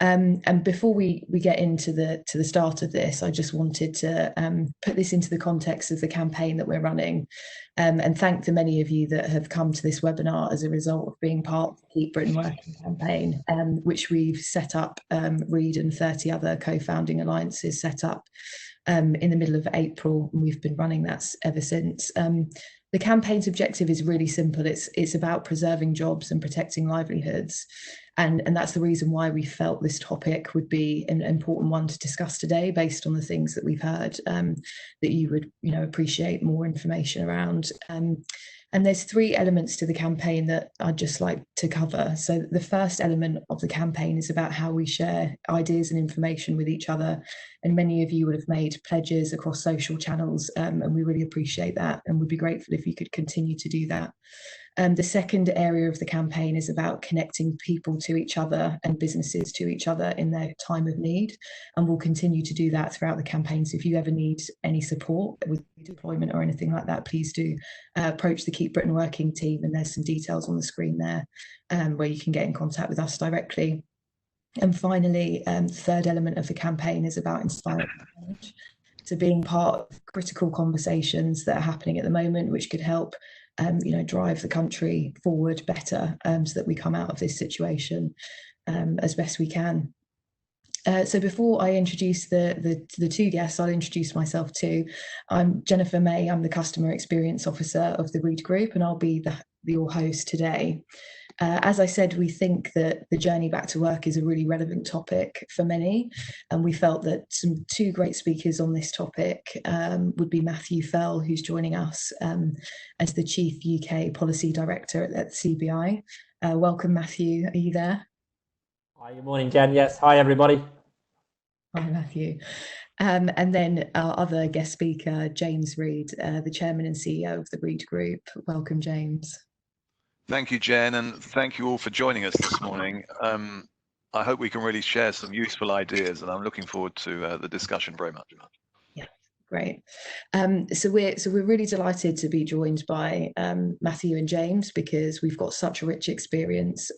And before we get into the start of this, I just wanted to put this into the context of the campaign that we're running, and thank the many of you that have come to this webinar as a result of being part of the Keep Britain Working campaign, which we've set up, Reed and 30 other co-founding alliances set up in the middle of April, and we've been running that ever since. The campaign's objective is really simple. It's about preserving jobs and protecting livelihoods. And that's the reason why we felt this topic would be an important one to discuss today, based on the things that we've heard, that you would, appreciate more information around. And there's 3 elements to the campaign that I'd just like to cover. So the first element of the campaign is about how we share ideas and information with each other. And many of you would have made pledges across social channels, and we really appreciate that, and would be grateful if you could continue to do that. The second area of the campaign is about connecting people to each other and businesses to each other in their time of need. And we'll continue to do that throughout the campaign. So if you ever need any support with deployment or anything like that, please do approach the Keep Britain Working team. And there's some details on the screen there where you can get in contact with us directly. And finally, the third element of the campaign is about inspiring change. So being part of critical conversations that are happening at the moment, which could help drive the country forward better, so that we come out of this situation as best we can. So before I introduce the 2 guests, I'll introduce myself too. I'm Jennifer May. I'm the Customer Experience Officer of the Reed Group, and I'll be your host today. As I said, we think that the journey back to work is a really relevant topic for many, and we felt that 2 great speakers on this topic would be Matthew Fell, who's joining us as the Chief UK Policy Director at CBI. Welcome, Matthew. Are you there? Hi, good morning, Jen. Yes, hi, everybody. Hi, Matthew. And then our other guest speaker, James Reed, the Chairman and CEO of the Reed Group. Welcome, James. Thank you, Jen, and thank you all for joining us this morning. I hope we can really share some useful ideas, and I'm looking forward to the discussion very much. Yeah, great. So we're really delighted to be joined by Matthew and James, because we've got such a rich experience,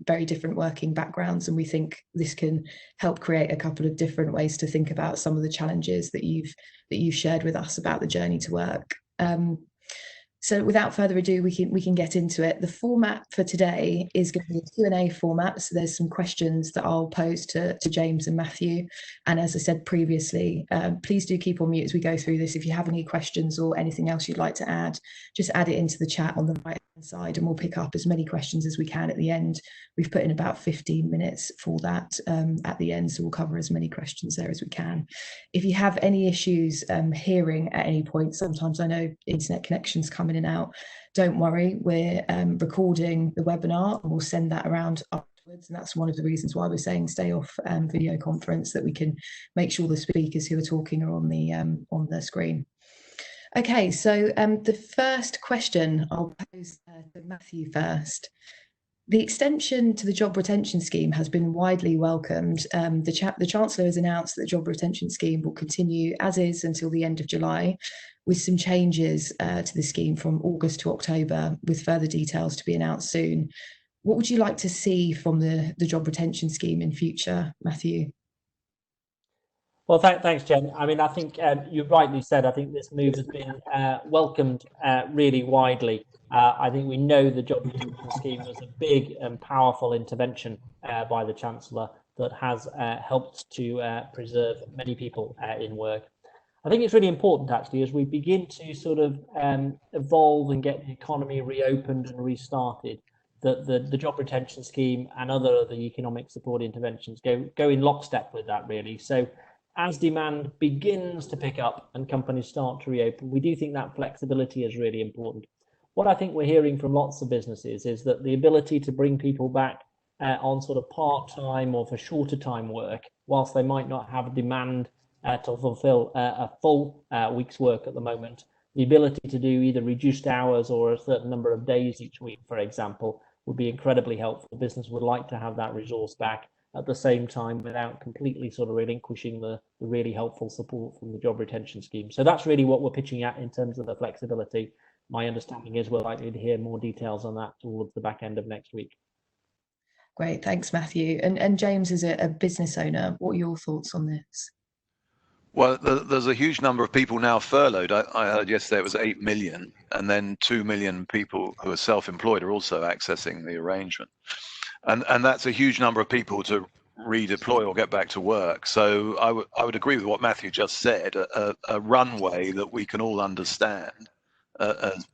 very different working backgrounds, and we think this can help create a couple of different ways to think about some of the challenges that you've shared with us about the journey to work. So without further ado, we can get into it. The format for today is going to be a Q&A format. So there's some questions that I'll pose to James and Matthew. And as I said previously, please do keep on mute as we go through this. If you have any questions or anything else you'd like to add, just add it into the chat on the right-hand side, and we'll pick up as many questions as we can at the end. We've put in about 15 minutes for that at the end, so we'll cover as many questions there as we can. If you have any issues hearing at any point, sometimes I know internet connections come in and out, don't worry, we're recording the webinar and we'll send that around afterwards, and that's one of the reasons why we're saying stay off video conference, that we can make sure the speakers who are talking are on the screen. Okay, so the first question I'll pose to Matthew first. The extension to the job retention scheme has been widely welcomed. The Chancellor has announced that the job retention scheme will continue as is until the end of July, with some changes to the scheme from August to October, with further details to be announced soon. What would you like to see from the job retention scheme in future, Matthew? Well, thanks, Jen. I mean, I think you rightly said, I think this move has been welcomed really widely. I think we know the job retention scheme was a big and powerful intervention by the Chancellor that has helped to preserve many people in work. I think it's really important, actually, as we begin to sort of evolve and get the economy reopened and restarted, that the job retention scheme and other economic support interventions go in lockstep with that, really. So as demand begins to pick up and companies start to reopen, we do think that flexibility is really important. What I think we're hearing from lots of businesses is that the ability to bring people back on sort of part-time or for shorter time work, whilst they might not have demand to fulfill a full week's work at the moment, the ability to do either reduced hours or a certain number of days each week, for example, would be incredibly helpful. Business would like to have that resource back at the same time without completely sort of relinquishing the really helpful support from the job retention scheme. So that's really what we're pitching at in terms of the flexibility. My understanding is we're likely to hear more details on that towards the back end of next week. Great, thanks, Matthew. And James, as a business owner, what are your thoughts on this? Well, there's a huge number of people now furloughed. I heard yesterday it was 8 million, and then 2 million people who are self-employed are also accessing the arrangement. And that's a huge number of people to redeploy or get back to work. So I would agree with what Matthew just said. A runway that we can all understand as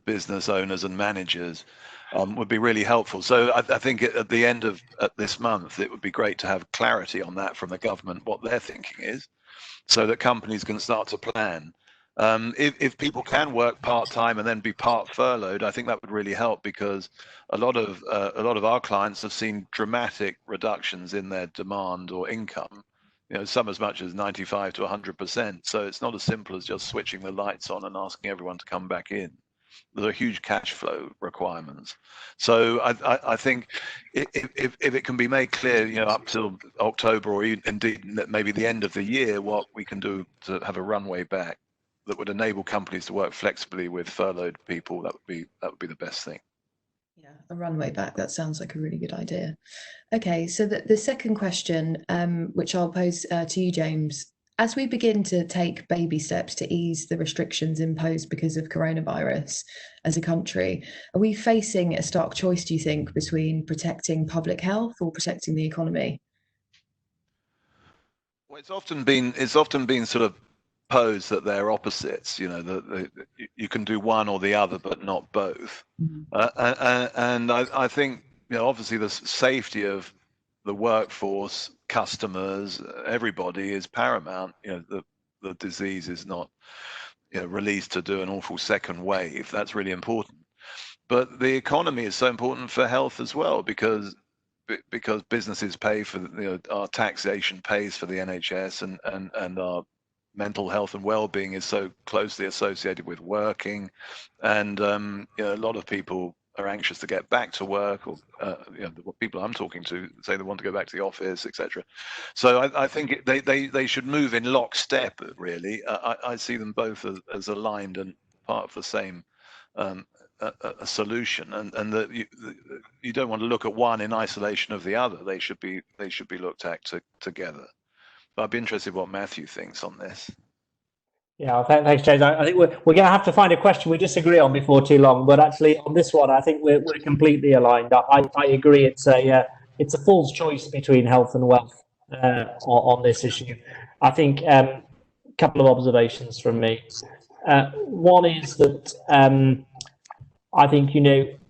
business owners and managers would be really helpful. So I think at the end of this month, it would be great to have clarity on that from the government, what their thinking is, so that companies can start to plan. If people can work part-time and then be part furloughed, I think that would really help, because a lot of our clients have seen dramatic reductions in their demand or income, some as much as 95 to 100%. So it's not as simple as just switching the lights on and asking everyone to come back in. There are huge cash flow requirements. So I think if it can be made clear, up till October, or indeed maybe the end of the year, what we can do to have a runway back that would enable companies to work flexibly with furloughed people, that would be the best thing. Yeah, a runway back. That sounds like a really good idea. Okay, so the second question, which I'll pose to you, James. As we begin to take baby steps to ease the restrictions imposed because of coronavirus as a country, are we facing a stark choice, do you think, between protecting public health or protecting the economy? Well, it's often been sort of posed that they're opposites. That you can do one or the other, but not both. And I think, obviously the safety of the workforce, customers, everybody is paramount. The disease is not released to do an awful second wave. That's really important. But the economy is so important for health as well, because businesses pay for our taxation pays for the NHS, and our mental health and well-being is so closely associated with working, and a lot of people are anxious to get back to work, or the people I'm talking to say they want to go back to the office, etc. So I think they should move in lockstep. Really, I see them both as aligned and part of the same a solution, and that you don't want to look at one in isolation of the other. They should be looked at together. But I'd be interested what Matthew thinks on this. Yeah, thanks, James. I think we're going to have to find a question we disagree on before too long. But actually, on this one, I think we're completely aligned. I agree. It's a false choice between health and wealth on this issue. I think a couple of observations from me. One is that I think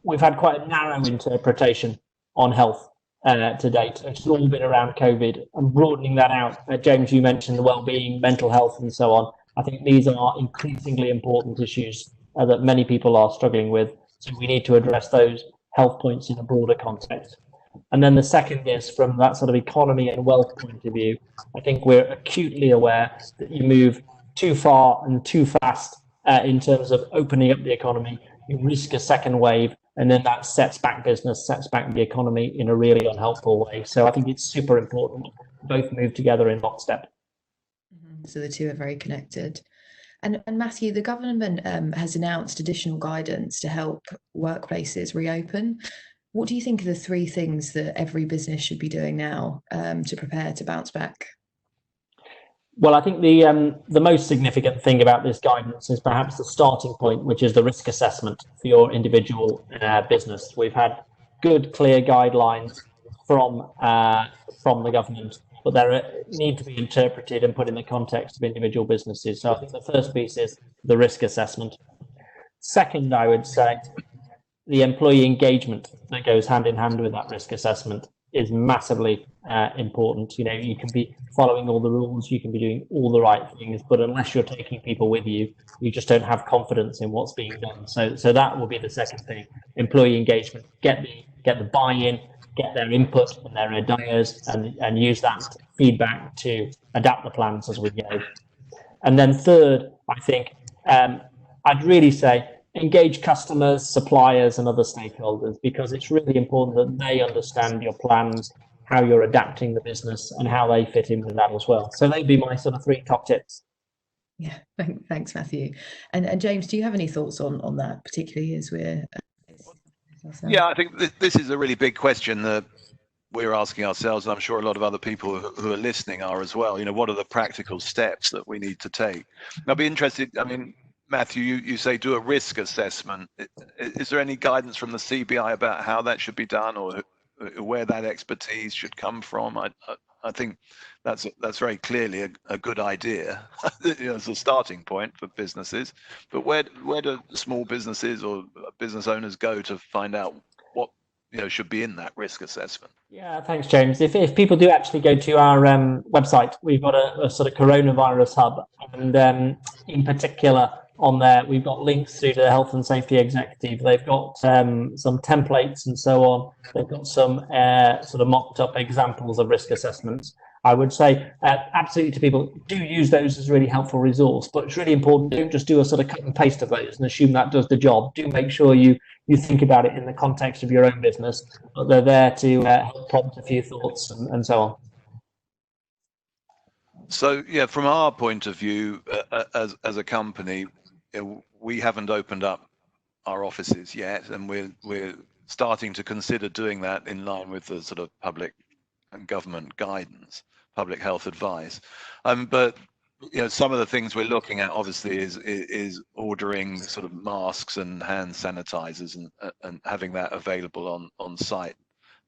we've had quite a narrow interpretation on health to date. It's all been around COVID, and broadening that out. James, you mentioned the well-being, mental health, and so on. I think these are increasingly important issues that many people are struggling with. So we need to address those health points in a broader context. And then the second is, from that sort of economy and wealth point of view, I think we're acutely aware that you move too far and too fast in terms of opening up the economy, you risk a second wave, and then that sets back business, sets back the economy in a really unhelpful way. So I think it's super important both move together in lockstep. So the two are very connected. And Matthew, the government has announced additional guidance to help workplaces reopen. What do you think are the three things that every business should be doing now to prepare to bounce back? Well, I think the most significant thing about this guidance is perhaps the starting point, which is the risk assessment for your individual business. We've had good, clear guidelines from the government, but they need to be interpreted and put in the context of individual businesses. So I think the first piece is the risk assessment. Second, I would say the employee engagement that goes hand in hand with that risk assessment is massively important. You can be following all the rules, you can be doing all the right things, but unless you're taking people with you, you just don't have confidence in what's being done. So that will be the second thing: employee engagement. Get the buy-in, get their input and their ideas, and use that feedback to adapt the plans as we go. And then third, I think I'd really say engage customers, suppliers, and other stakeholders, because it's really important that they understand your plans, how you're adapting the business, and how they fit in with that as well. So they'd be my sort of three top tips. Yeah, thanks, Matthew. And James, do you have any thoughts on that, particularly as we're... Yeah, I think this is a really big question. we're asking ourselves, and I'm sure a lot of other people who are listening are as well, what are the practical steps that we need to take? And I'll be interested, I mean, Matthew, you say do a risk assessment. Is there any guidance from the CBI about how that should be done, or where that expertise should come from? I think that's very clearly a good idea as a starting point for businesses. But where do small businesses or business owners go to find out what should be in that risk assessment? Yeah, thanks, James. If people do actually go to our website, we've got a sort of coronavirus hub, and in particular on there, we've got links through to the Health and Safety Executive. They've got some templates and so on. They've got some sort of mocked up examples of risk assessments. I would say absolutely to people, do use those as a really helpful resource, but it's really important, don't just do a sort of cut and paste of those and assume that does the job. Do make sure you think about it in the context of your own business, but they're there to help prompt a few thoughts and so on. So yeah, from our point of view, as a company, we haven't opened up our offices yet, and we're starting to consider doing that in line with the sort of public and government guidance, public health advice. But some of the things we're looking at obviously is ordering sort of masks and hand sanitizers and having that available on site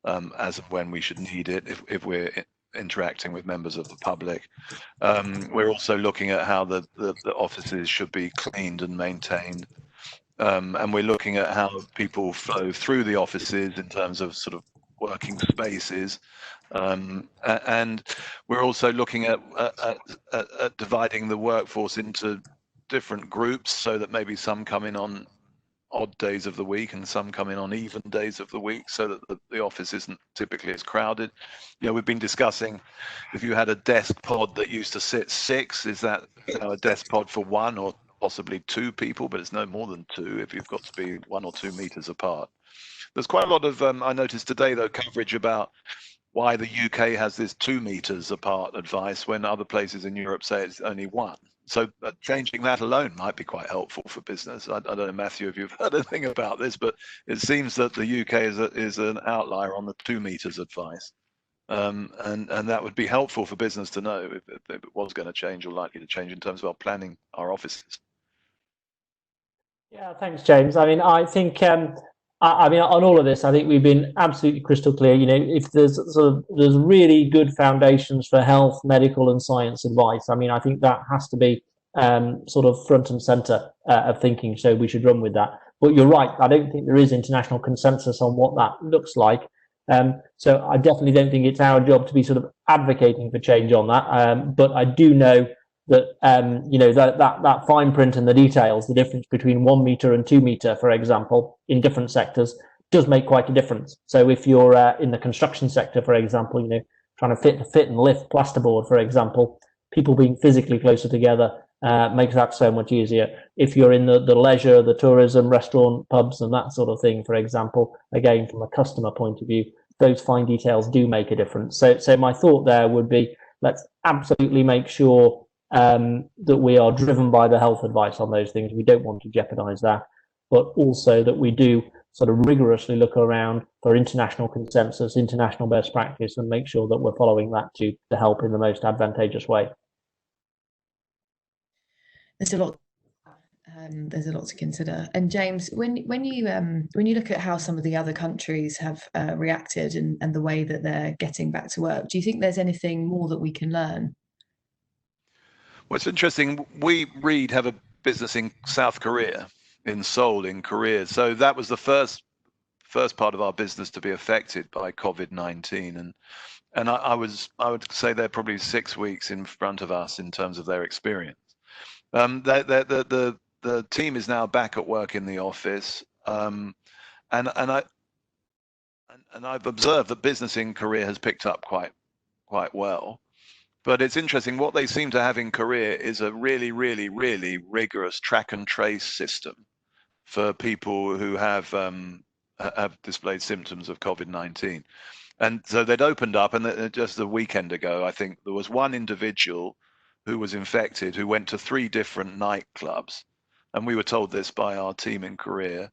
as of when we should need it if we're interacting with members of the public. We're also looking at how the offices should be cleaned and maintained. And we're looking at how people flow through the offices in terms of sort of working spaces. And we're also looking at dividing the workforce into different groups so that maybe some come in on odd days of the week and some come in on even days of the week, so that the office isn't typically as crowded. We've been discussing, if you had a desk pod that used to sit 6, is that a desk pod for 1 or possibly 2 people, but it's no more than 2 if you've got to be 1 or 2 meters apart. There's quite a lot of I noticed today though, coverage about why the UK has this 2 meters apart advice when other places in Europe say it's only 1. So changing that alone might be quite helpful for business. I don't know, Matthew, if you've heard anything about this, but it seems that the UK is an outlier on the 2 meters advice. And that would be helpful for business to know if it was going to change or likely to change in terms of our planning our offices. Yeah, thanks, James. I mean, I think I mean, on all of this, I think we've been absolutely crystal clear. If there's really good foundations for health, medical, and science advice, I mean, I think that has to be sort of front and center of thinking. So we should run with that. But you're right. I don't think there is international consensus on what that looks like. So I definitely don't think it's our job to be sort of advocating for change on that. But I do know that that fine print and the details, the difference between 1 meter and 2 meter, for example, in different sectors, does make quite a difference. So if you're in the construction sector, for example, trying to fit and lift plasterboard, for example, people being physically closer together makes that so much easier. If you're in the leisure, the tourism, restaurant, pubs, and that sort of thing, for example, again, from a customer point of view, those fine details do make a difference. So my thought there would be, let's absolutely make sure that we are driven by the health advice on those things. We don't want to jeopardize that, but also that we do sort of rigorously look around for international consensus, international best practice, and make sure that we're following that to help in the most advantageous way. There's a lot to consider. And James, when you look at how some of the other countries have reacted and the way that they're getting back to work, do you think there's anything more that we can learn? Well, it's interesting. We, Reed, have a business in South Korea, in Seoul, in Korea. So that was the first part of our business to be affected by COVID-19, and I would say they're probably 6 weeks in front of us in terms of their experience. The team is now back at work in the office, and I've observed that business in Korea has picked up quite well. But it's interesting, what they seem to have in Korea is a really, really, really rigorous track and trace system for people who have displayed symptoms of COVID-19. And so they'd opened up, and just a weekend ago, I think there was one individual who was infected who went to 3 different nightclubs. And we were told this by our team in Korea.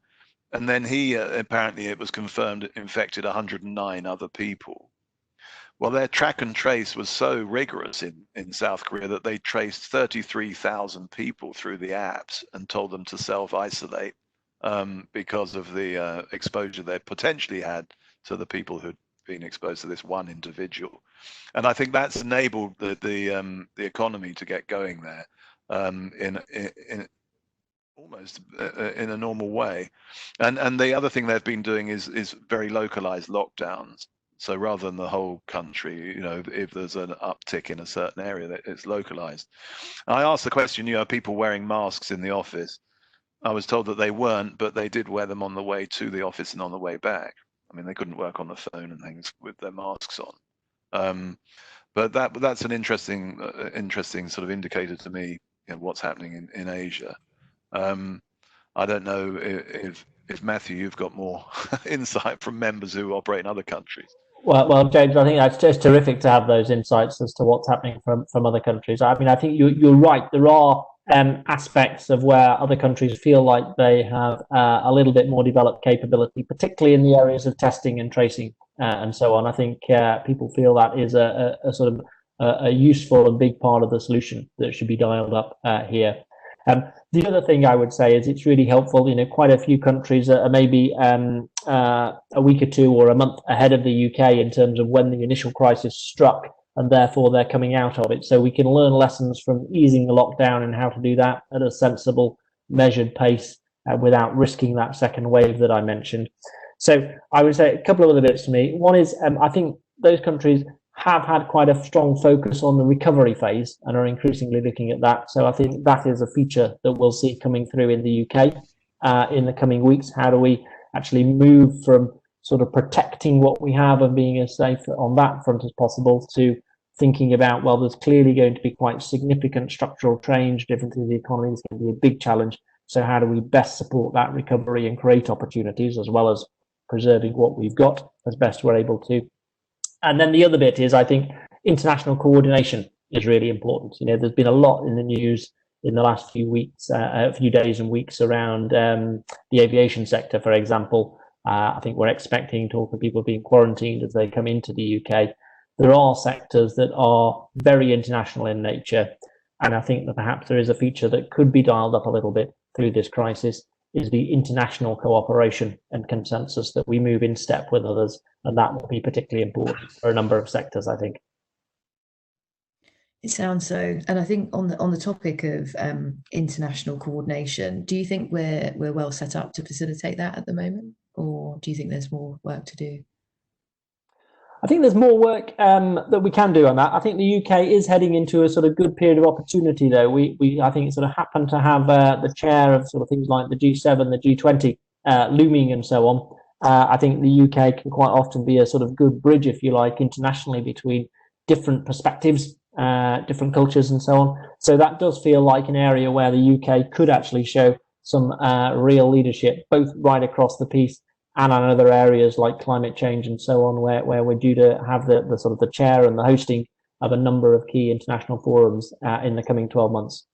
And then he, apparently it was confirmed, infected 109 other people. Well, their track and trace was so rigorous in South Korea that they traced 33,000 people through the apps and told them to self-isolate because of the exposure they potentially had to the people who'd been exposed to this one individual. And I think that's enabled the economy to get going there in almost in a normal way. And the other thing they've been doing is very localized lockdowns. So rather than the whole country, if there's an uptick in a certain area, it's localized. I asked the question, are people wearing masks in the office? I was told that they weren't, but they did wear them on the way to the office and on the way back. I mean, they couldn't work on the phone and things with their masks on. But that's an interesting sort of indicator to me, what's happening in Asia. I don't know if Matthew, you've got more insight from members who operate in other countries. Well, James, I think that's just terrific to have those insights as to what's happening from other countries. I mean, I think you're right. There are aspects of where other countries feel like they have a little bit more developed capability, particularly in the areas of testing and tracing and so on. I think people feel that is a sort of a useful and big part of the solution that should be dialed up here. The other thing I would say is it's really helpful. Quite a few countries are maybe a week or two or a month ahead of the UK in terms of when the initial crisis struck, and therefore they're coming out of it. So we can learn lessons from easing the lockdown and how to do that at a sensible, measured pace without risking that second wave that I mentioned. So I would say a couple of other bits to me. One is I think those countries have had quite a strong focus on the recovery phase and are increasingly looking at that. So I think that is a feature that we'll see coming through in the UK in the coming weeks. How do we actually move from sort of protecting what we have and being as safe on that front as possible to thinking about, well, there's clearly going to be quite significant structural change, difference in the economy is going to be a big challenge. So how do we best support that recovery and create opportunities as well as preserving what we've got as best we're able to? And then the other bit is, I think, international coordination is really important. There's been a lot in the news in the last few weeks, a few days and weeks around the aviation sector, for example. I think we're expecting talk of people being quarantined as they come into the UK. There are sectors that are very international in nature. And I think that perhaps there is a feature that could be dialed up a little bit through this crisis, is the international cooperation and consensus that we move in step with others. And that will be particularly important for a number of sectors, I think. It sounds so. And I think on the topic of international coordination, do you think we're well set up to facilitate that at the moment? Or do you think there's more work to do? I think there's more work that we can do on that. I think the UK is heading into a sort of good period of opportunity, though. We I think it sort of happened to have the chair of sort of things like the G7, the G20 looming and so on. I think the UK can quite often be a sort of good bridge, if you like, internationally between different perspectives, different cultures and so on. So that does feel like an area where the UK could actually show some real leadership, both right across the piece and on other areas like climate change and so on, where we're due to have the sort of the chair and the hosting of a number of key international forums in the coming 12 months.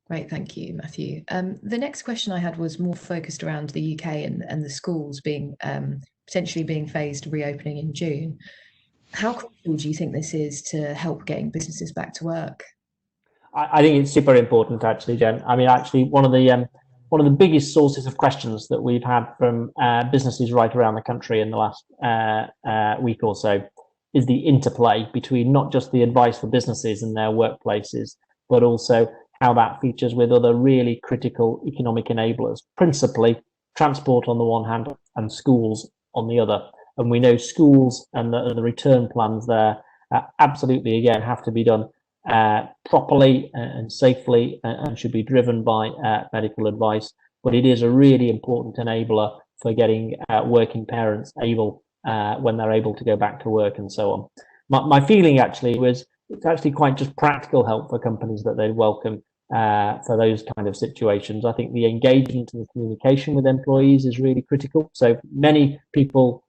Great, thank you, Matthew. The next question I had was more focused around the UK and the schools being potentially being phased reopening in June. How crucial do you think this is to help getting businesses back to work? I think it's super important, actually, Jen. I mean, actually, one of the biggest sources of questions that we've had from businesses right around the country in the last week or so is the interplay between not just the advice for businesses and their workplaces, but also how that features with other really critical economic enablers, principally transport on the one hand and schools on the other. And we know schools and the return plans there absolutely, again, have to be done properly and safely and should be driven by medical advice. But it is a really important enabler for getting working parents able, when they're able to go back to work and so on. My feeling actually was it's actually quite just practical help for companies that they'd welcome for those kind of situations. I think the engagement and the communication with employees is really critical. So many people,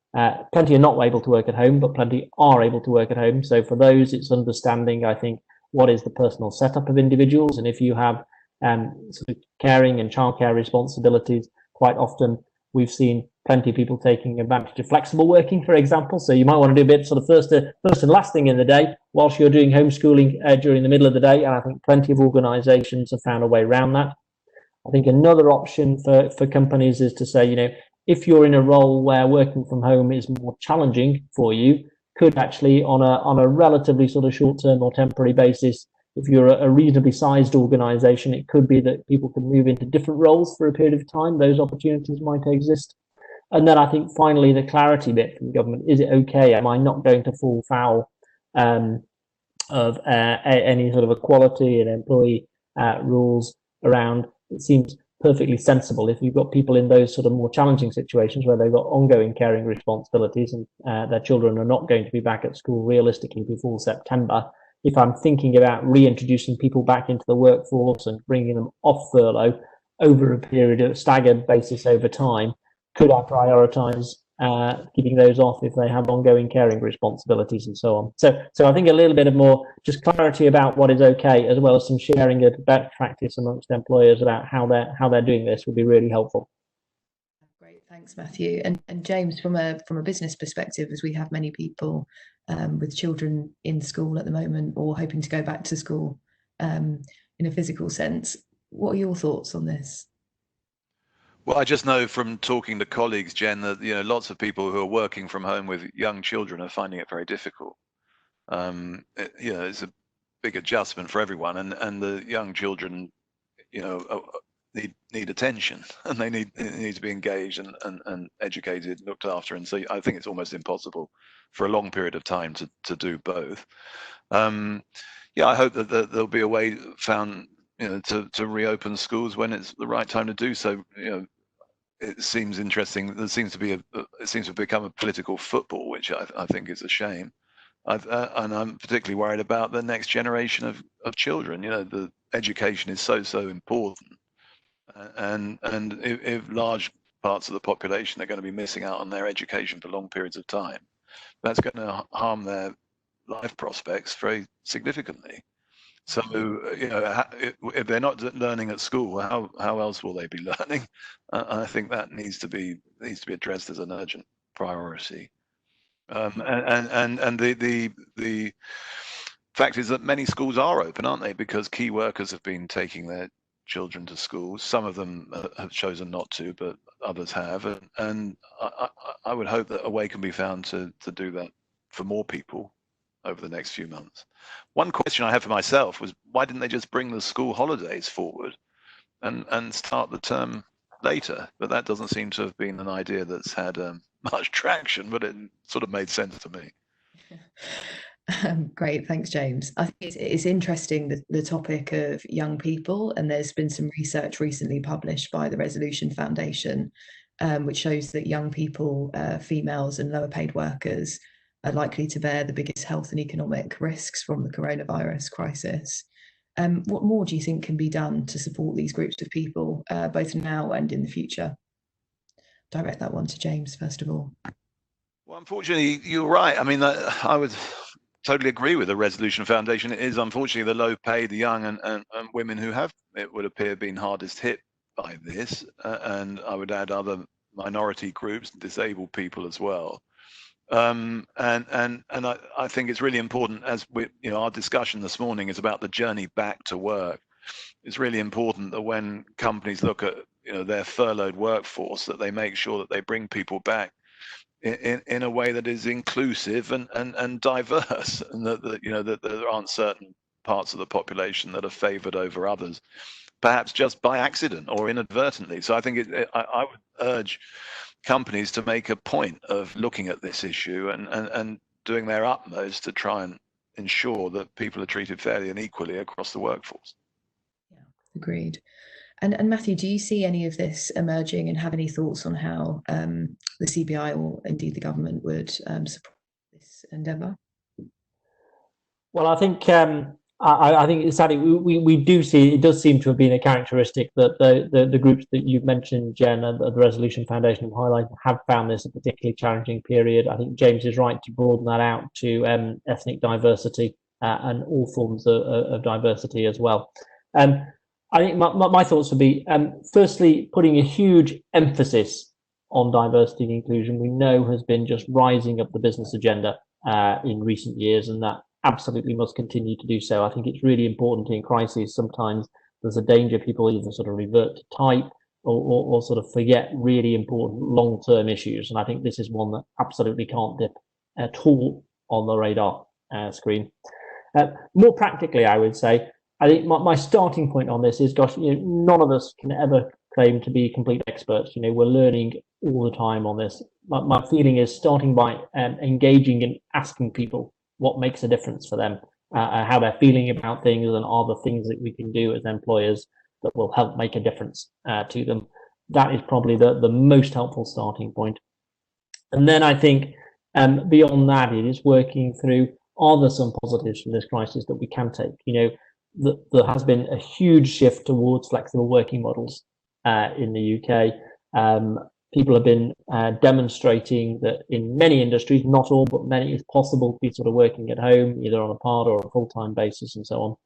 plenty are not able to work at home, but plenty are able to work at home. So for those, it's understanding, I think, what is the personal setup of individuals. And if you have sort of caring and childcare responsibilities, quite often We've seen plenty of people taking advantage of flexible working, for example. So you might want to do a bit sort of first and last thing in the day whilst you're doing homeschooling during the middle of the day. And I think plenty of organisations have found a way around that. I think another option for companies is to say, you know, if you're in a role where working from home is more challenging for you, could actually on a relatively sort of short-term or temporary basis, if you're a reasonably sized organisation, it could be that people can move into different roles for a period of time. Those opportunities might exist. And then I think finally the clarity bit from the government, is it okay? Am I not going to fall foul of any sort of equality and employee rules around? It seems perfectly sensible if you've got people in those sort of more challenging situations where they've got ongoing caring responsibilities and their children are not going to be back at school realistically before September. If I'm thinking about reintroducing people back into the workforce and bringing them off furlough over a period of staggered basis over time, could I prioritise keeping those off if they have ongoing caring responsibilities and so on? So I think a little bit of more just clarity about what is okay, as well as some sharing of best practice amongst employers about how they're doing this would be really helpful. Great, thanks, Matthew. And James, from a business perspective, as we have many people with children in school at the moment or hoping to go back to school in a physical sense, what are your thoughts on this? Well, I just know from talking to colleagues, Jen, that lots of people who are working from home with young children are finding it very difficult. It's a big adjustment for everyone, and the young children, need attention, and they need to be engaged and educated, looked after, and so I think it's almost impossible for a long period of time to do both. I hope that there'll be a way found, to reopen schools when it's the right time to do so. It seems interesting. There seems to be it seems to have become a political football, which I think is a shame. And I'm particularly worried about the next generation of children. The education is so important, and if large parts of the population are going to be missing out on their education for long periods of time, that's going to harm their life prospects very significantly. So, if they're not learning at school, how else will they be learning? I think that needs to be addressed as an urgent priority. And the fact is that many schools are open, aren't they? Because key workers have been taking their children to school. Some of them have chosen not to, but others have. And I would hope that a way can be found to do that for more people over the next few months. One question I have for myself was, why didn't they just bring the school holidays forward and start the term later? But that doesn't seem to have been an idea that's had much traction, but it sort of made sense to me. Great, thanks, James. I think it's interesting, the topic of young people, and there's been some research recently published by the Resolution Foundation, which shows that young people, females and lower paid workers, are likely to bear the biggest health and economic risks from the coronavirus crisis. What more do you think can be done to support these groups of people, both now and in the future? Direct that one to James, first of all. Well, unfortunately, you're right. I mean, I would totally agree with the Resolution Foundation. It is unfortunately the low paid, the young and women who have, it would appear, been hardest hit by this. And I would add other minority groups, disabled people as well. And I think it's really important, as our discussion this morning is about the journey back to work. It's really important that when companies look at their furloughed workforce, that they make sure that they bring people back in a way that is inclusive and diverse, and that there aren't certain parts of the population that are favoured over others, perhaps just by accident or inadvertently. So I think I would urge companies to make a point of looking at this issue and doing their utmost to try and ensure that people are treated fairly and equally across the workforce. Yeah, agreed. And Matthew, do you see any of this emerging, and have any thoughts on how the CBI or indeed the government would support this endeavour? Well, I think I think sadly we do see, it does seem to have been a characteristic that the groups that you've mentioned, Jen, and the Resolution Foundation have highlighted, have found this a particularly challenging period. I think James is right to broaden that out to ethnic diversity and all forms of diversity as well. I think my thoughts would be, firstly, putting a huge emphasis on diversity and inclusion, we know has been just rising up the business agenda in recent years, and that absolutely must continue to do so. I think it's really important in crises. Sometimes there's a danger people either sort of revert to type or sort of forget really important long-term issues. And I think this is one that absolutely can't dip at all on the radar screen. More practically, I would say, I think my starting point on this is, gosh, none of us can ever claim to be complete experts. We're learning all the time on this. My feeling is starting by engaging and asking people what makes a difference for them, how they're feeling about things, and are the things that we can do as employers that will help make a difference to them. That is probably the most helpful starting point. And then I think beyond that, it is working through, are there some positives from this crisis that we can take? There has been a huge shift towards flexible working models in the UK. People have been demonstrating that in many industries, not all, but many, it's possible to be sort of working at home, either on a part or a full-time basis and so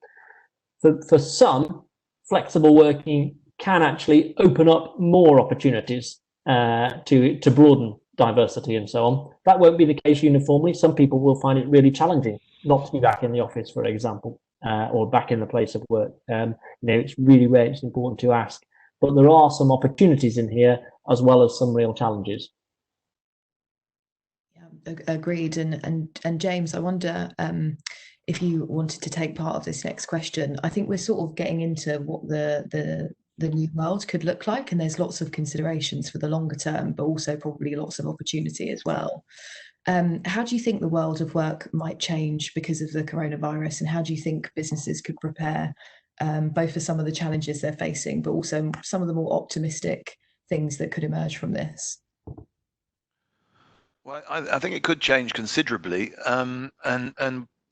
on. For some, flexible working can actually open up more opportunities to broaden diversity and so on. That won't be the case uniformly. Some people will find it really challenging not to be back in the office, for example, or back in the place of work. It's really where it's important to ask. But there are some opportunities in here as well as some real challenges. Yeah, agreed. And James, I wonder if you wanted to take part of this next question. I think we're sort of getting into what the new world could look like, and there's lots of considerations for the longer term, but also probably lots of opportunity as well. How do you think the world of work might change because of the coronavirus, and how do you think businesses could prepare both for some of the challenges they're facing, but also some of the more optimistic things that could emerge from this? Well, I think it could change considerably, and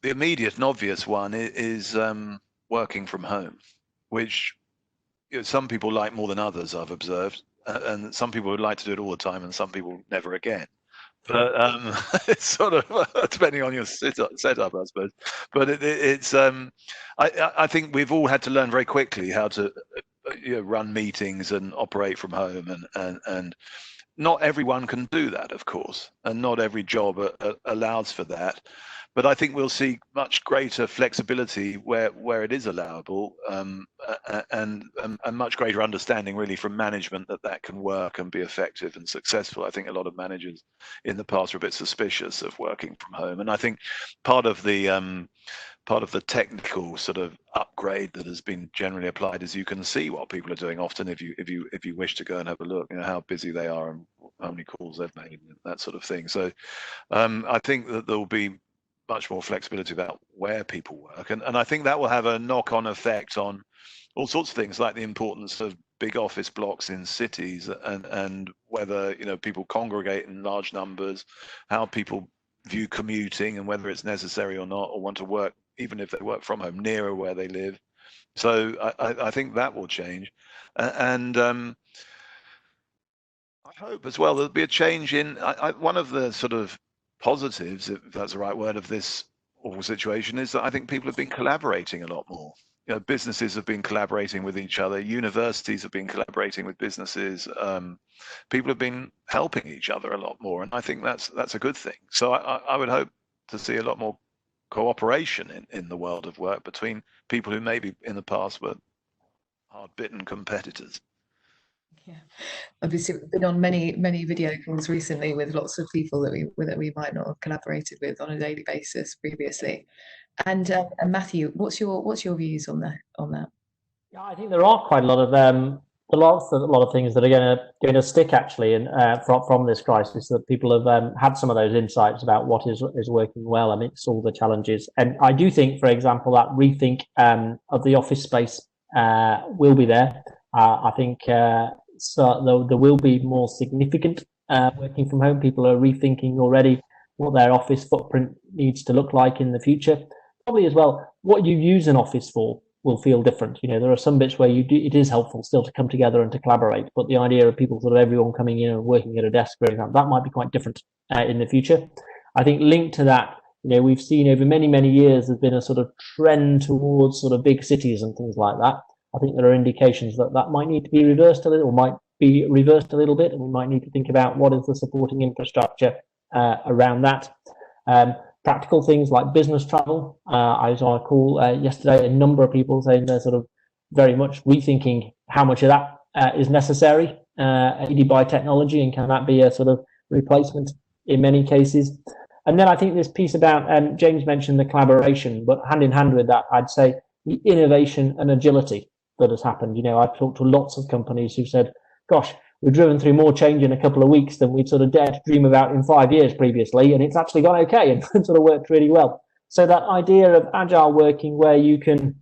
the immediate and obvious one is working from home, which some people like more than others, I've observed, and some people would like to do it all the time, and some people never again. But it's sort of depending on your setup, I suppose. But it's I think we've all had to learn very quickly how to run meetings and operate from home, and not everyone can do that, of course, and not every job allows for that. But I think we'll see much greater flexibility where it is allowable, and much greater understanding really from management that can work and be effective and successful. I think a lot of managers in the past were a bit suspicious of working from home, and I think part of the technical sort of upgrade that has been generally applied is you can see what people are doing often if you wish to go and have a look, how busy they are and how many calls they've made, that sort of thing. So I think that there will be much more flexibility about where people work, and I think that will have a knock-on effect on all sorts of things, like the importance of big office blocks in cities, and whether people congregate in large numbers, how people view commuting, and whether it's necessary or not, or want to work, even if they work from home, nearer where they live. So I think that will change, and I hope as well there'll be a change in one of the sort of positives, if that's the right word, of this awful situation is that I think people have been collaborating a lot more. Businesses have been collaborating with each other. Universities have been collaborating with businesses. People have been helping each other a lot more, and I think that's a good thing. So I would hope to see a lot more cooperation in the world of work between people who maybe in the past were hard-bitten competitors. Yeah, obviously we've been on many video calls recently with lots of people that we might not have collaborated with on a daily basis previously. And Matthew, what's your views on that? Yeah, I think there are quite a lot of things that are going to stick actually, and from this crisis, that people have had some of those insights about what is working well amidst all the challenges. And I do think, for example, that rethink of the office space will be there. I think so there will be more significant working from home. People are rethinking already what their office footprint needs to look like in the future. Probably as well, what you use an office for will feel different. There are some bits where it is helpful still to come together and to collaborate, but the idea of people sort of everyone coming in and working at a desk, for example, that might be quite different in the future. I think linked to that, we've seen over many years there's been a sort of trend towards sort of big cities and things like that. I think there are indications that might need to be reversed a little, or might be reversed a little bit, and we might need to think about what is the supporting infrastructure around that. Practical things like business travel. I was on a call yesterday, a number of people saying they're sort of very much rethinking how much of that is necessary, aided by technology, and can that be a sort of replacement in many cases. And then I think this piece about, James mentioned the collaboration, but hand in hand with that, I'd say the innovation and agility that has happened. You know, I've talked to lots of companies who said, gosh, we've driven through more change in a couple of weeks than we'd sort of dared to dream about in 5 years previously, and it's actually gone okay and sort of worked really well. So that idea of agile working, where you can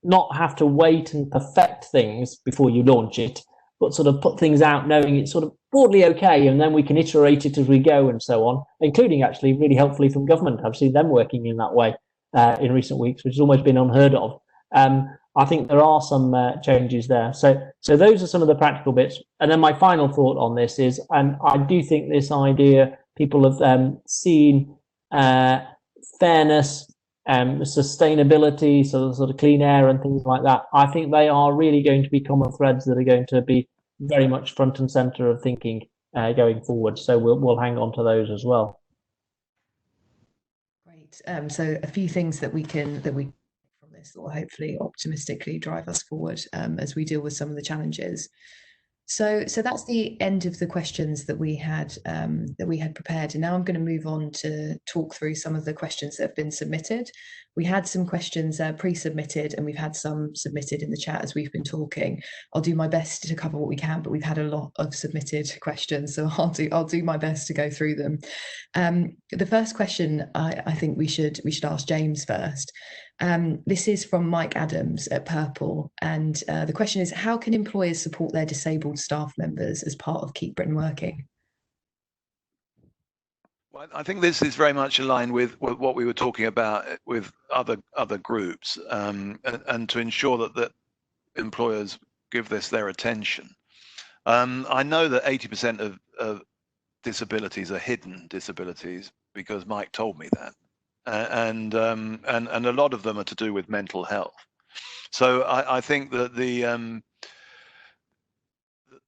not have to wait and perfect things before you launch it, but sort of put things out knowing it's sort of broadly okay, and then we can iterate it as we go and so on, including actually really helpfully from government. I've seen them working in that way in recent weeks, which has almost been unheard of. I think there are some changes there. So those are some of the practical bits. And then my final thought on this is, I do think this idea, people have seen fairness, sustainability, sort of clean air and things like that. I think they are really going to be common threads that are going to be very much front and center of thinking going forward. So we'll hang on to those as well. Great. So a few things that we from this will hopefully optimistically drive us forward as we deal with some of the challenges. So that's the end of the questions that we had prepared, and now I'm going to move on to talk through some of the questions that have been submitted. We had some questions pre-submitted, and we've had some submitted in the chat as we've been talking. I'll do my best to cover what we can, but we've had a lot of submitted questions, so I'll do my best to go through them. The first question I think we should ask James first. This is from Mike Adams at Purple, and the question is, how can employers support their disabled staff members as part of Keep Britain Working? Well, I think this is very much aligned with what we were talking about with other groups, and to ensure that employers give this their attention. I know that 80% of disabilities are hidden disabilities, because Mike told me that. And a lot of them are to do with mental health. So I think that the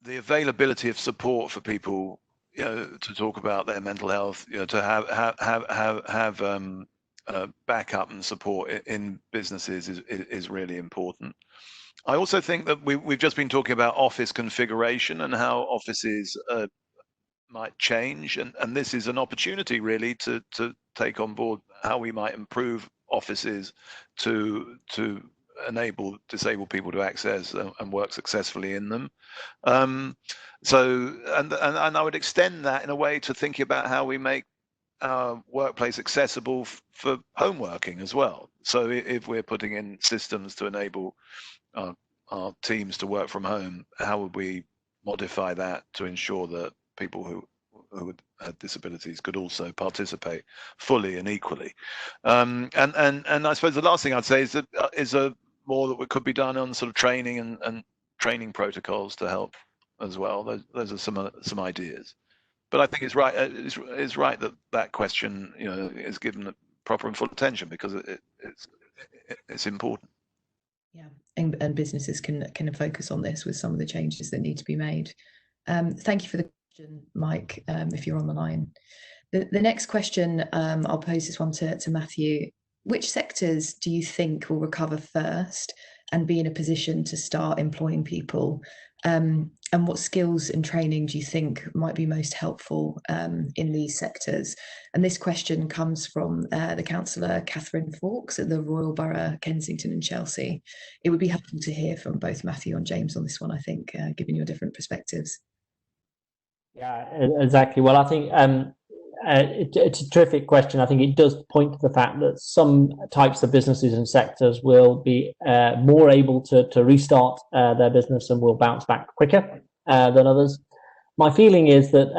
availability of support for people, you know, to talk about their mental health, you know, to have backup and support in businesses is really important. I also think that we've just been talking about office configuration and how offices might change, and this is an opportunity really to take on board how we might improve offices to enable disabled people to access and work successfully in them. So I would extend that in a way to thinking about how we make our workplace accessible for home working as well. So if we're putting in systems to enable our teams to work from home, how would we modify that to ensure that people who had disabilities could also participate fully and equally? And I suppose the last thing I'd say is that more that could be done on sort of training and training protocols to help as well. Those are some ideas. But I think it's right. It's right that question, you know, is given proper and full attention, because it's important. Yeah, and businesses can focus on this with some of the changes that need to be made. Thank you for the question, Mike, if you're on the line. The next question, I'll pose this one to Matthew. Which sectors do you think will recover first and be in a position to start employing people? And what skills and training do you think might be most helpful in these sectors? And this question comes from the councillor Catherine Fawkes at the Royal Borough, Kensington and Chelsea. It would be helpful to hear from both Matthew and James on this one, I think, given your different perspectives. Yeah, exactly. Well, I think it's a terrific question. I think it does point to the fact that some types of businesses and sectors will be more able to restart their business and will bounce back quicker than others. My feeling is that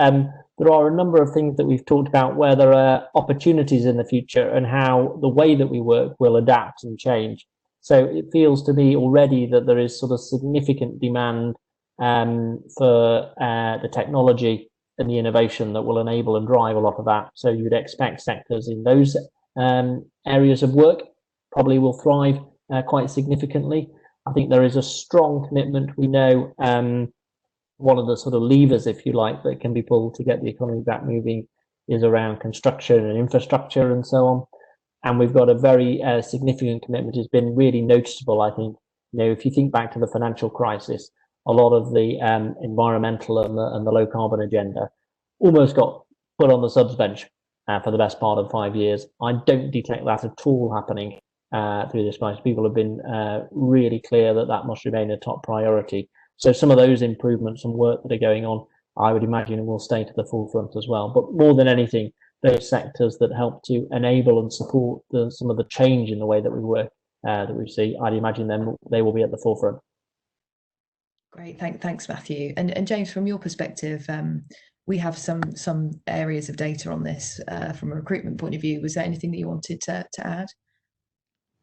there are a number of things that we've talked about where there are opportunities in the future, and how the way that we work will adapt and change. So it feels to me already that there is sort of significant demand for the technology and the innovation that will enable and drive a lot of that. So you'd expect sectors in those areas of work probably will thrive quite significantly. I think there is a strong commitment, we know, one of the sort of levers, if you like, that can be pulled to get the economy back moving is around construction and infrastructure and so on. And we've got a very significant commitment. It's been really noticeable, I think. If you think back to the financial crisis, a lot of the environmental and the low carbon agenda almost got put on the subs bench for the best part of 5 years. I don't detect that at all happening through this crisis. People have been really clear that that must remain a top priority. So some of those improvements and work that are going on, I would imagine, will stay to the forefront as well. But more than anything, those sectors that help to enable and support some of the change in the way that we work that we see, I'd imagine they will be at the forefront. Great, thanks, Matthew. And James, from your perspective, we have some areas of data on this from a recruitment point of view. Was there anything that you wanted to add?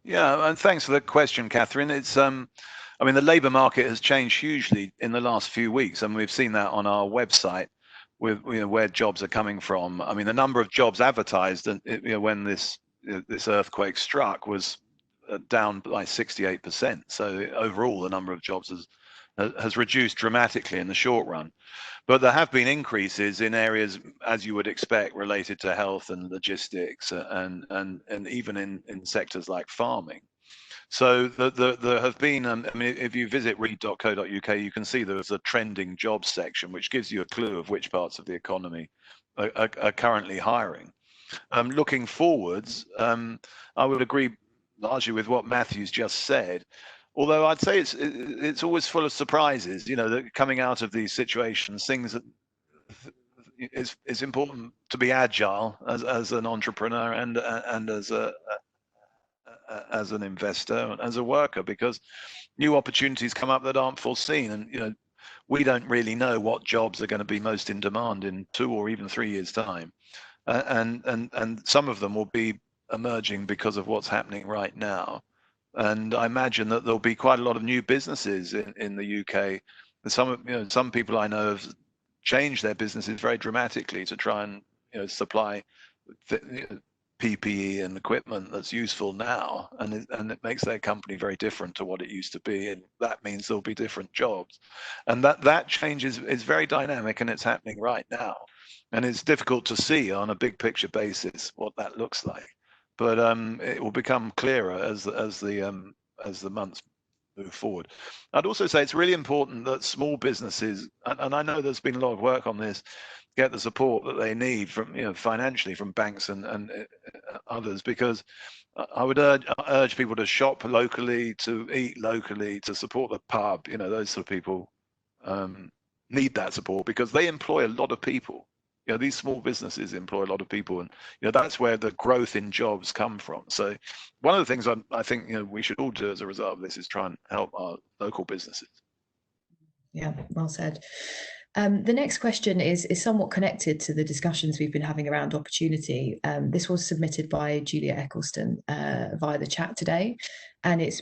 Yeah, and thanks for the question, Catherine. It's I mean, the labour market has changed hugely in the last few weeks, and we've seen that on our website with where jobs are coming from. I mean, the number of jobs advertised, and when this earthquake struck, was down by 68%. So overall, the number of jobs has reduced dramatically in the short run. But there have been increases in areas, as you would expect, related to health and logistics, and even in sectors like farming. So there have been, I mean, if you visit read.co.uk, you can see there's a trending jobs section, which gives you a clue of which parts of the economy are currently hiring. Looking forwards, I would agree largely with what Matthew's just said. Although I'd say it's always full of surprises. That coming out of these situations, things that it's important to be agile as an entrepreneur and as an investor and as a worker, because new opportunities come up that aren't foreseen, and we don't really know what jobs are going to be most in demand in 2 or even 3 years' time, and some of them will be emerging because of what's happening right now. And I imagine that there'll be quite a lot of new businesses in the UK. And some people I know have changed their businesses very dramatically to try and supply PPE and equipment that's useful now, and it makes their company very different to what it used to be, and that means there'll be different jobs, and that change is very dynamic, and it's happening right now, and it's difficult to see on a big picture basis what that looks like. But it will become clearer as the months move forward. I'd also say it's really important that small businesses, and I know there's been a lot of work on this, get the support that they need from financially from banks and others, because I would urge people to shop locally, to eat locally, to support the pub. Those sort of people need that support because they employ a lot of people. These small businesses employ a lot of people, and that's where the growth in jobs come from. So one of the things I think we should all do as a result of this is try and help our local businesses. Yeah, well said. The next question is somewhat connected to the discussions we've been having around opportunity. This was submitted by Julia Eccleston via the chat today, and it's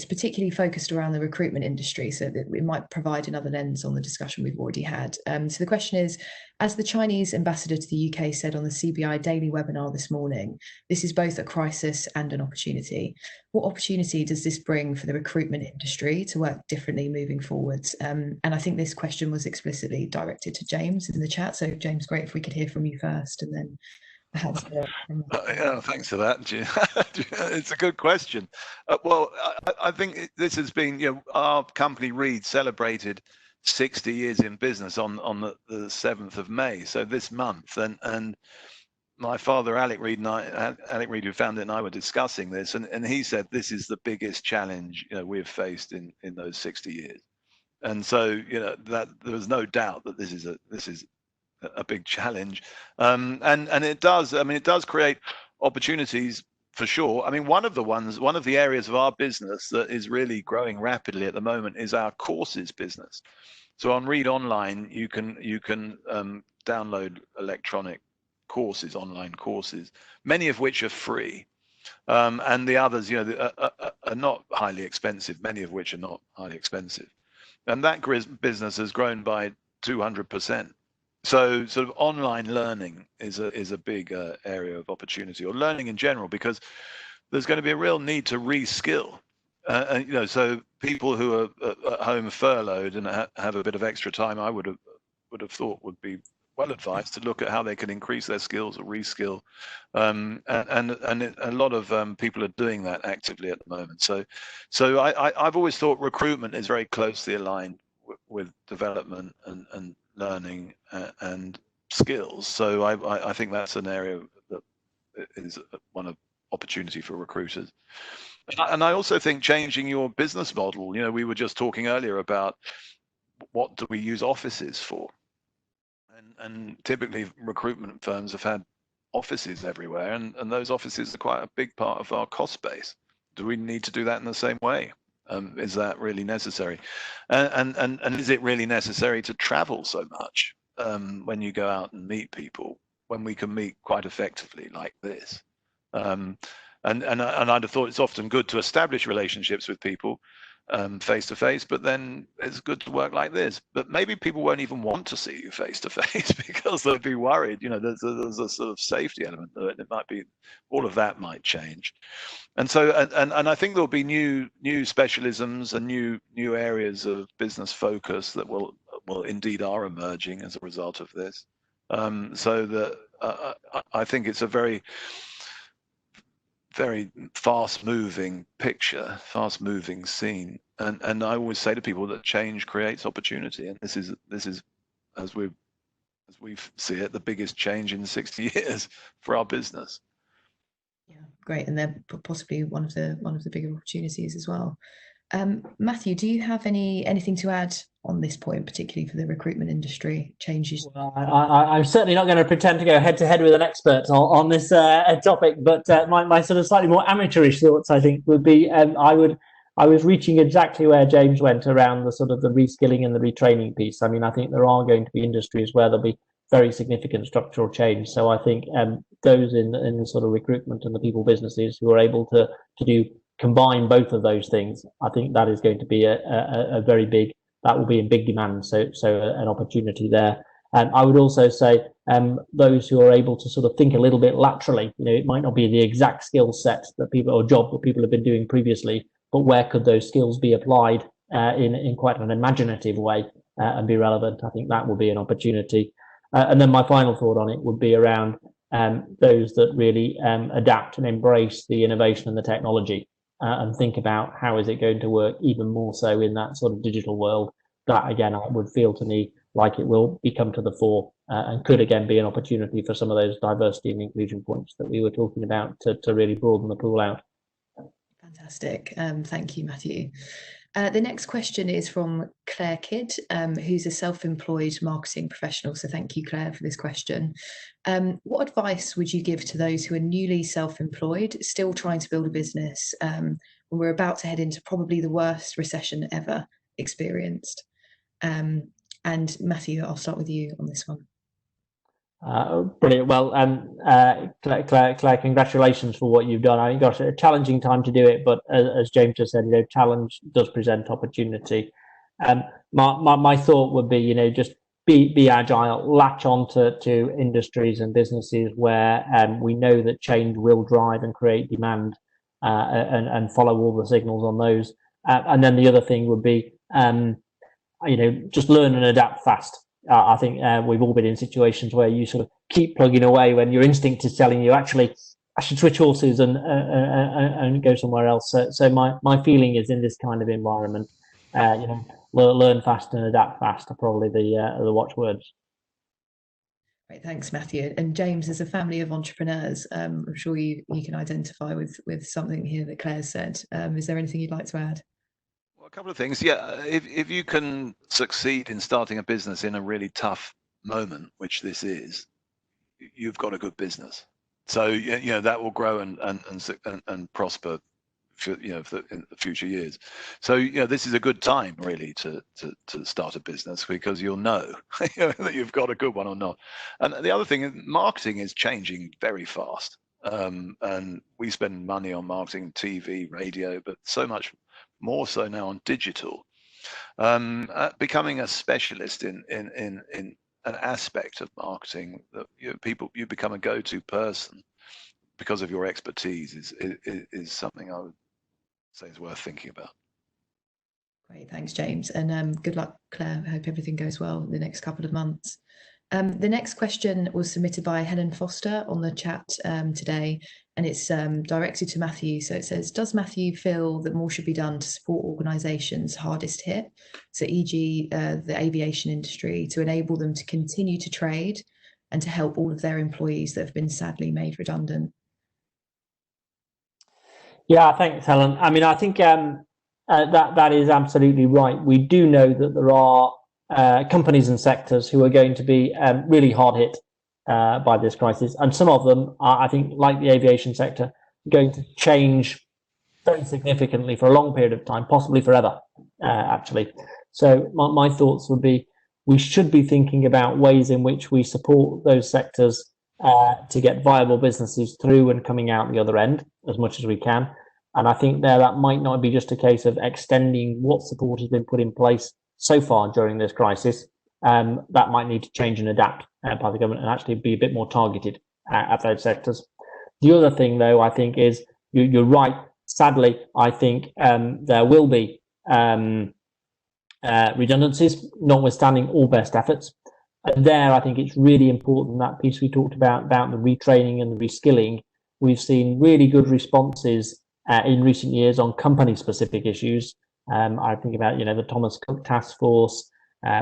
particularly focused around the recruitment industry, so that it might provide another lens on the discussion we've already had. So the question is, as the Chinese ambassador to the UK said on the CBI daily webinar this morning, this is both a crisis and an opportunity. What opportunity does this bring for the recruitment industry to work differently moving forwards? And I think this question was explicitly directed to James in the chat. So James, great if we could hear from you first, and then perhaps. Yeah, thanks for that. It's a good question. Well, I think this has been, our company Reed celebrated 60 years in business on the 7th of May, so this month, and my father Alec Reed who founded it, and I were discussing this, and he said this is the biggest challenge we've faced in those 60 years. And so that there was no doubt that this is a big challenge, and it does create opportunities for sure. I mean, one of the areas of our business that is really growing rapidly at the moment is our courses business. So on Read Online, you can download electronic courses, online courses, many of which are free, and the others are not highly expensive, many of which are not highly expensive. And that business has grown by 200%. So sort of online learning is a big area of opportunity, or learning in general, because there's going to be a real need to reskill. And, you know, so people who are at home furloughed and have a bit of extra time, I would have thought would be well advised to look at how they can increase their skills or reskill, and a lot of people are doing that actively at the moment. So I've always thought recruitment is very closely aligned with development and learning and skills. So I think that's an area that is one of opportunity for recruiters. And I also think changing your business model, you know, we were just talking earlier about what do we use offices for? And typically recruitment firms have had offices everywhere, and those offices are quite a big part of our cost base. Do we need to do that in the same way? Is that really necessary? And is it really necessary to travel so much when you go out and meet people, when we can meet quite effectively like this? And I'd have thought it's often good to establish relationships with people face to face, but then it's good to work like this. But maybe people won't even want to see you face to face because they'll be worried. You know, there's a sort of safety element to it. It might be, all of that might change. And so, and I think there'll be new specialisms and new areas of business focus that will indeed are emerging as a result of this. So that I think it's a very fast-moving picture, fast-moving scene, and I always say to people that change creates opportunity, and this is as we see it, the biggest change in 60 years for our business. Yeah, great, and they're possibly one of the bigger opportunities as well. Matthew, do you have anything to add on this point, particularly for the recruitment industry changes? Well, I'm certainly not going to pretend to go head to head with an expert on this topic, but my sort of slightly more amateurish thoughts, I think, would be I was reaching exactly where James went around the sort of the reskilling and the retraining piece. I mean, I think there are going to be industries where there'll be very significant structural change. So I think those in the sort of recruitment and the people businesses who are able to combine both of those things, I think that is going to be a very big, that will be in big demand. So an opportunity there. And I would also say those who are able to sort of think a little bit laterally, you know, it might not be the exact skill set that people or job that people have been doing previously, but where could those skills be applied in quite an imaginative way and be relevant? I think that will be an opportunity. And then my final thought on it would be around those that really adapt and embrace the innovation and the technology and think about how is it going to work even more so in that sort of digital world. That again, I would feel to me like it will become to the fore and could again be an opportunity for some of those diversity and inclusion points that we were talking about to really broaden the pool out. Fantastic. Thank you, Matthew. The next question is from Claire Kidd, who's a self-employed marketing professional. So thank you, Claire, for this question. What advice would you give to those who are newly self-employed, still trying to build a business, when we're about to head into probably the worst recession ever experienced? And Matthew, I'll start with you on this one. Brilliant. Well, Claire, congratulations for what you've done. I think, gosh, a challenging time to do it, but as James just said, you know, challenge does present opportunity. My thought would be, you know, just be agile, latch on to industries and businesses where we know that change will drive and create demand, and follow all the signals on those. And then the other thing would be, you know, just learn and adapt fast. I think we've all been in situations where you sort of keep plugging away when your instinct is telling you, actually, I should switch horses and go somewhere else. So my feeling is in this kind of environment, you know, learn fast and adapt fast are probably the watchwords. Great, thanks, Matthew. And James, as a family of entrepreneurs, I'm sure you can identify with something here that Claire said. Is there anything you'd like to add? A couple of things. Yeah, if you can succeed in starting a business in a really tough moment, which this is, you've got a good business. So you know that will grow and prosper for, you know, in the future years. So you know this is a good time really to start a business, because you'll know, you know, that you've got a good one or not. And the other thing is marketing is changing very fast. And we spend money on marketing, TV, radio, but so much more so now on digital. Becoming a specialist in an aspect of marketing that you become a go-to person because of your expertise is something I would say is worth thinking about. Great, thanks, James, and good luck, Claire. I hope everything goes well in the next couple of months. The next question was submitted by Helen Foster on the chat today, and it's directed to Matthew. So it says, does Matthew feel that more should be done to support organisations hardest hit, so e.g. The aviation industry, to enable them to continue to trade and to help all of their employees that have been sadly made redundant? Yeah, thanks, Helen. I mean, I think that is absolutely right. We do know that there are companies and sectors who are going to be really hard hit by this crisis, and some of them are, I think, like the aviation sector, going to change very significantly for a long period of time, possibly forever, actually. So my thoughts would be, we should be thinking about ways in which we support those sectors to get viable businesses through and coming out the other end as much as we can. And I think that might not be just a case of extending what support has been put in place so far during this crisis. That might need to change and adapt by the government and actually be a bit more targeted at those sectors. The other thing, though, I think is you're right. Sadly, I think there will be redundancies, notwithstanding all best efforts. And there, I think it's really important, that piece we talked about the retraining and the reskilling. We've seen really good responses in recent years on company-specific issues. I think about, the Thomas Cook Task Force,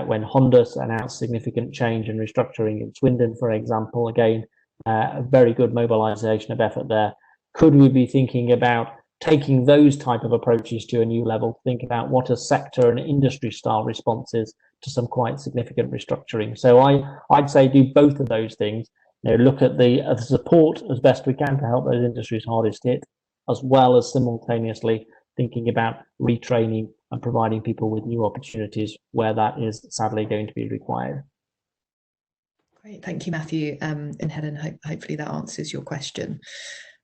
when Honda announced significant change and restructuring in Swindon, for example. Again, a very good mobilisation of effort there. Could we be thinking about taking those type of approaches to a new level, think about what a sector and industry style response is to some quite significant restructuring? So I'd say do both of those things. Look at the support as best we can to help those industries hardest hit, as well as simultaneously thinking about retraining and providing people with new opportunities where that is sadly going to be required. Great, thank you, Matthew, and Helen. Hopefully that answers your question.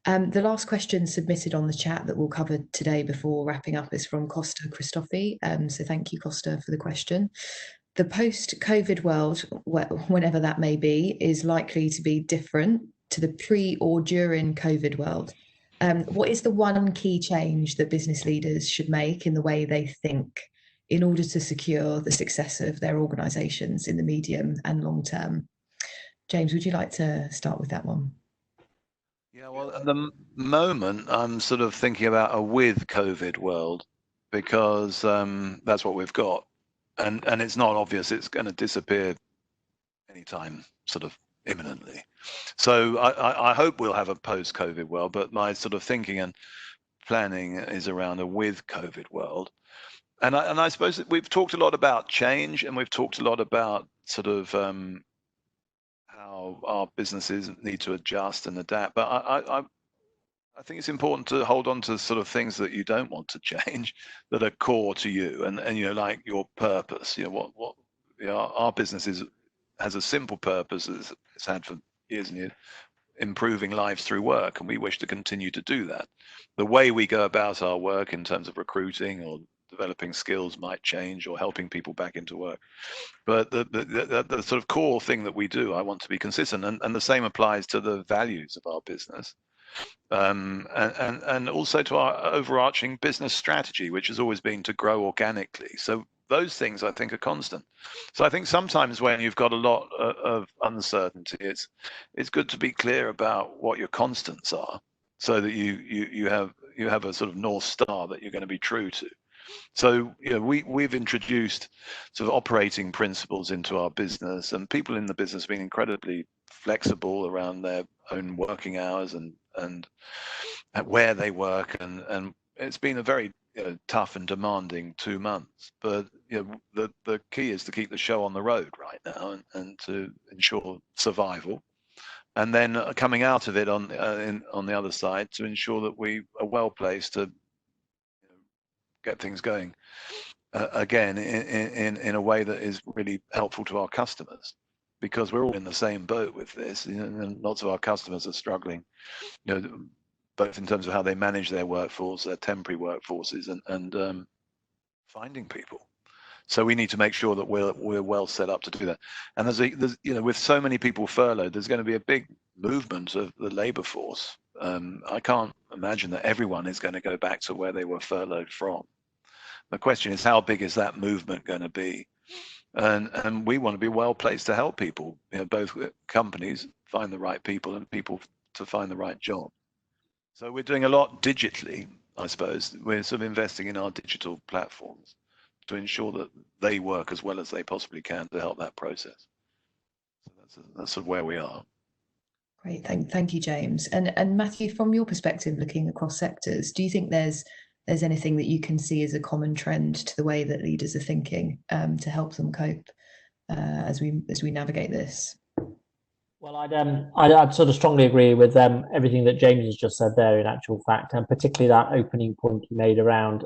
The last question submitted on the chat that we'll cover today before wrapping up is from Costa Christofi. So thank you, Costa, for the question. The post-COVID world, whenever that may be, is likely to be different to the pre or during COVID world. What is the one key change that business leaders should make in the way they think in order to secure the success of their organisations in the medium and long term? James, would you like to start with that one? Yeah, well, at the moment, I'm sort of thinking about a with COVID world, because that's what we've got. And it's not obvious it's going to disappear anytime sort of imminently. So I hope we'll have a post-COVID world, but my sort of thinking and planning is around a with COVID world. And I suppose that we've talked a lot about change, and we've talked a lot about sort of how our businesses need to adjust and adapt. But I think it's important to hold on to sort of things that you don't want to change, that are core to you, and like your purpose. What our business has a simple purpose, as it's had for years and years, improving lives through work, and we wish to continue to do that. The way we go about our work in terms of recruiting or developing skills might change, or helping people back into work, but the sort of core thing that we do, I want to be consistent, and the same applies to the values of our business, and also to our overarching business strategy, which has always been to grow organically. So those things, I think, are constant. So I think sometimes when you've got a lot of uncertainty, it's good to be clear about what your constants are, so that you have a sort of North Star that you're going to be true to. So we've introduced sort of operating principles into our business, and people in the business have been incredibly flexible around their own working hours and where they work, and it's been a very tough and demanding 2 months. But the key is to keep the show on the road right now, and to ensure survival, and then coming out of it on the other side, to ensure that we are well placed to get things going again in a way that is really helpful to our customers, because we're all in the same boat with this. And lots of our customers are struggling, both in terms of how they manage their workforce, their temporary workforces, and finding people. So we need to make sure that we're well set up to do that. And there's with so many people furloughed, there's going to be a big movement of the labour force I can't imagine that everyone is going to go back to where they were furloughed from. The question is, how big is that movement going to be? And we want to be well placed to help people, both companies find the right people and people to find the right job. So we're doing a lot digitally, I suppose. We're sort of investing in our digital platforms to ensure that they work as well as they possibly can to help that process. So that's sort of where we are. Great, thank you, James. And Matthew, from your perspective, looking across sectors, do you think there's anything that you can see as a common trend to the way that leaders are thinking to help them cope as we navigate this? Well, I'd sort of strongly agree with everything that James has just said there, in actual fact, and particularly that opening point he made around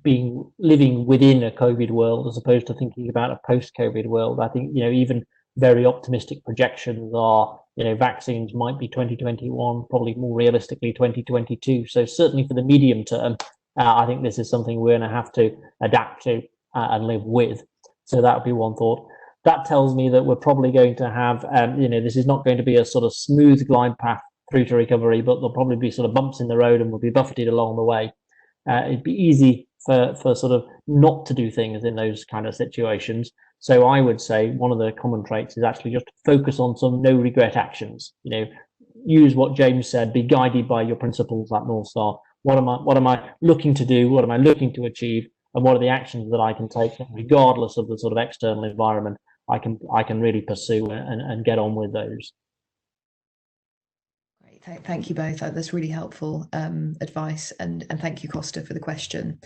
living within a COVID world as opposed to thinking about a post-COVID world. I think even very optimistic projections are vaccines might be 2021, probably more realistically 2022. So certainly for the medium term, I think this is something we're going to have to adapt to and live with. So that would be one thought. That tells me that we're probably going to have, this is not going to be a sort of smooth glide path through to recovery, but there'll probably be sort of bumps in the road and we'll be buffeted along the way. It'd be easy for sort of not to do things in those kind of situations. So I would say one of the common traits is actually just focus on some no regret actions. Use what James said, be guided by your principles like North Star. What am I looking to do? What am I looking to achieve? And what are the actions that I can take, regardless of the sort of external environment, I can really pursue and get on with those. Great, thank you both. That's really helpful advice, and thank you, Costa, for the question.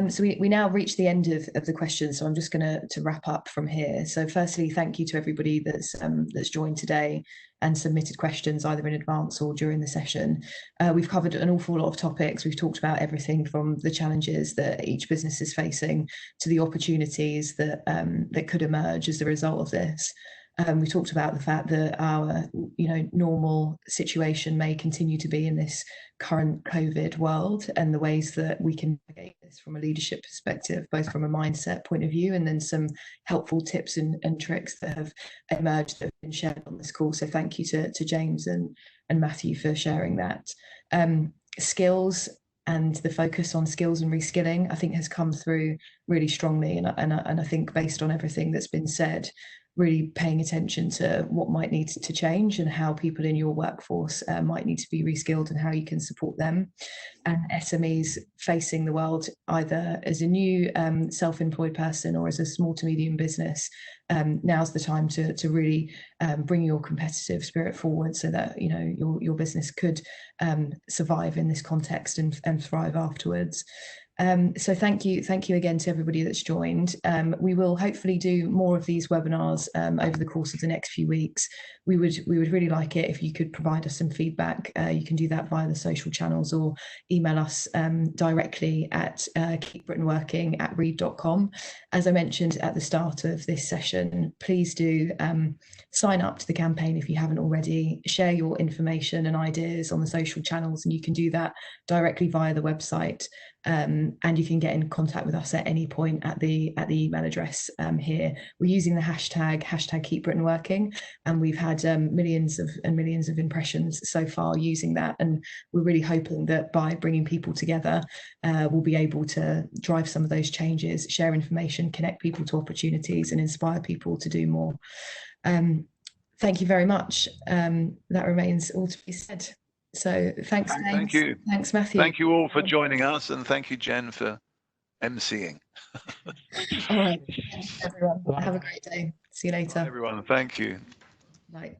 So we now reach the end of the questions, so I'm just going to wrap up from here. So firstly, thank you to everybody that's joined today and submitted questions either in advance or during the session. We've covered an awful lot of topics. We've talked about everything from the challenges that each business is facing to the opportunities that could emerge as a result of this. We talked about the fact that our normal situation may continue to be in this current COVID world, and the ways that we can navigate this from a leadership perspective, both from a mindset point of view and then some helpful tips and tricks that have emerged that have been shared on this call. So thank you to James and Matthew for sharing that. Skills and the focus on skills and reskilling, I think, has come through really strongly, and I think based on everything that's been said, really paying attention to what might need to change and how people in your workforce might need to be reskilled and how you can support them. And SMEs facing the world either as a new self-employed person or as a small to medium business, now's the time to really bring your competitive spirit forward so that your business could survive in this context and thrive afterwards. So thank you again to everybody that's joined. We will hopefully do more of these webinars over the course of the next few weeks. We would really like it if you could provide us some feedback. You can do that via the social channels or email us directly at keepbritainworking@reed.com. As I mentioned at the start of this session, please do sign up to the campaign if you haven't already. Share your information and ideas on the social channels, and you can do that directly via the website. And you can get in contact with us at any point at the email address here. We're using the hashtag #KeepBritainWorking, and we've had millions of impressions so far using that, and we're really hoping that by bringing people together, we'll be able to drive some of those changes, share information, connect people to opportunities, and inspire people to do more. Thank you very much. That remains all to be said. So thanks, James. Thank you. Thanks, Matthew. Thank you all for joining us, and thank you, Jen, for emceeing. All right, everyone. Have a great day. See you later. Bye, everyone. Thank you. Bye.